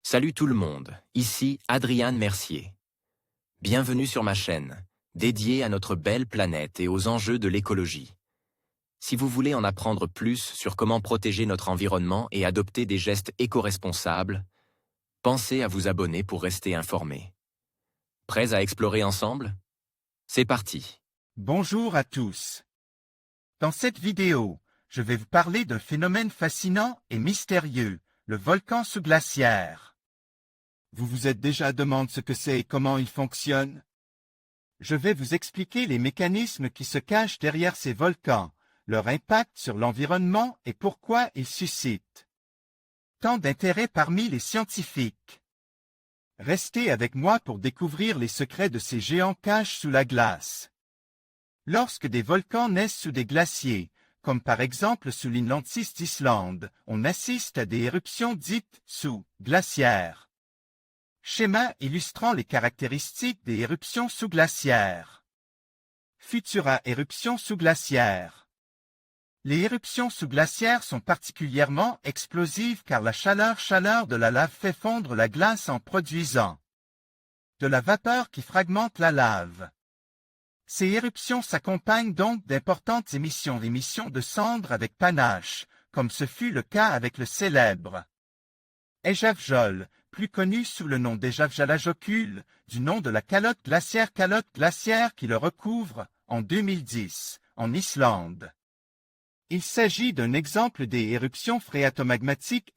Salut tout le monde, ici Adrian Mercier. Bienvenue sur ma chaîne, dédiée à notre belle planète et aux enjeux de l'écologie. Si vous voulez en apprendre plus sur comment protéger notre environnement et adopter des gestes éco-responsables, pensez à vous abonner pour rester informé. Prêts à explorer ensemble? C'est parti. Bonjour à tous. Dans cette vidéo, je vais vous parler d'un phénomène fascinant et mystérieux, le volcan sous-glaciaire. Vous vous êtes déjà demandé ce que c'est et comment il fonctionne? Je vais vous expliquer les mécanismes qui se cachent derrière ces volcans, leur impact sur l'environnement et pourquoi ils suscitent tant d'intérêt parmi les scientifiques. Restez avec moi pour découvrir les secrets de ces géants cachés sous la glace. Lorsque des volcans naissent sous des glaciers, comme par exemple sous l'Inlandsís d'Islande, on assiste à des éruptions dites sous-glaciaires. Schéma illustrant les caractéristiques des éruptions sous-glaciaires. Futura éruptions sous-glaciaires. Les éruptions sous-glaciaires sont particulièrement explosives car la chaleur de la lave fait fondre la glace en produisant de la vapeur qui fragmente la lave. Ces éruptions s'accompagnent donc d'importantes émissions de cendres avec panache, comme ce fut le cas avec le célèbre Eyjafjallajökull, plus connu sous le nom d'Eyjafjallajökull, du nom de la calotte glaciaire qui le recouvre, en 2010, en Islande. Il s'agit d'un exemple des éruptions phréatomagmatiques.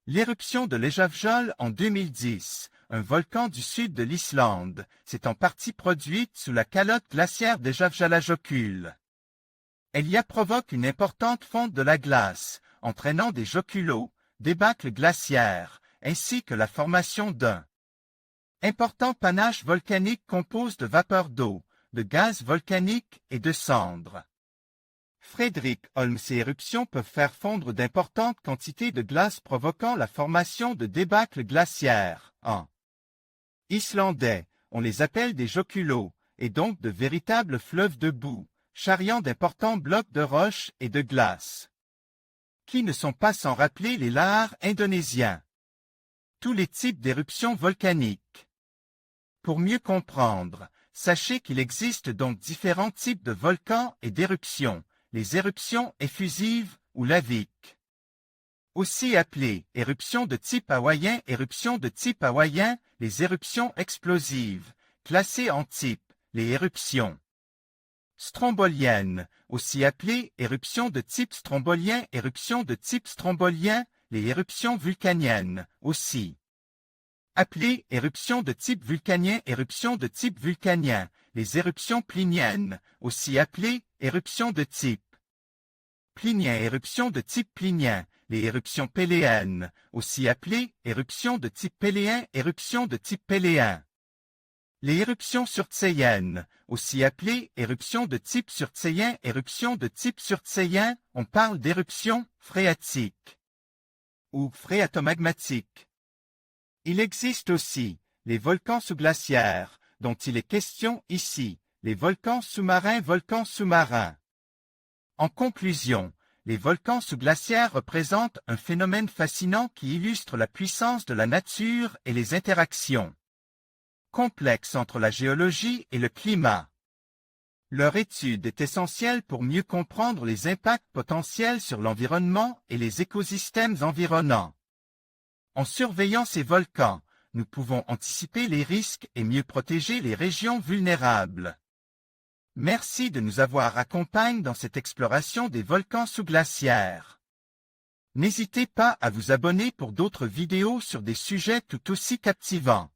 L'éruption de l'Eyjafjallajökull en 2010, un volcan du sud de l'Islande, s'est en partie produite sous la calotte glaciaire d'Eyjafjallajökull. Elle y provoque une importante fonte de la glace, entraînant des joculos, débâcles glaciaires, ainsi que la formation d'un important panache volcanique composé de vapeur d'eau, de gaz volcanique et de cendres. Fredrik Holm. Ces éruptions peuvent faire fondre d'importantes quantités de glace provoquant la formation de débâcles glaciaires. En islandais, on les appelle des joculos, et donc de véritables fleuves de boue, charriant d'importants blocs de roches et de glace, qui ne sont pas sans rappeler les lahars indonésiens. Tous les types d'éruptions volcaniques. Pour mieux comprendre, sachez qu'il existe donc différents types de volcans et d'éruptions, les éruptions effusives ou laviques, aussi appelées éruptions de type hawaïen, les éruptions explosives, classées en type, les éruptions stromboliennes, aussi appelées éruptions de type strombolien, les éruptions vulcaniennes, aussi appelées éruptions de type vulcanien, les éruptions pliniennes, aussi appelées éruptions de type plinien, les éruptions péléennes, aussi appelées éruptions de type péléen, les éruptions surtséiennes, aussi appelées éruptions de type surtséien, on parle d'éruptions phréatiques ou phréatomagmatiques. Il existe aussi les volcans sous-glaciaires, dont il est question ici, les volcans sous-marins. En conclusion, les volcans sous-glaciaires représentent un phénomène fascinant qui illustre la puissance de la nature et les interactions complexes entre la géologie et le climat. Leur étude est essentielle pour mieux comprendre les impacts potentiels sur l'environnement et les écosystèmes environnants. En surveillant ces volcans, nous pouvons anticiper les risques et mieux protéger les régions vulnérables. Merci de nous avoir accompagnés dans cette exploration des volcans sous-glaciaires. N'hésitez pas à vous abonner pour d'autres vidéos sur des sujets tout aussi captivants.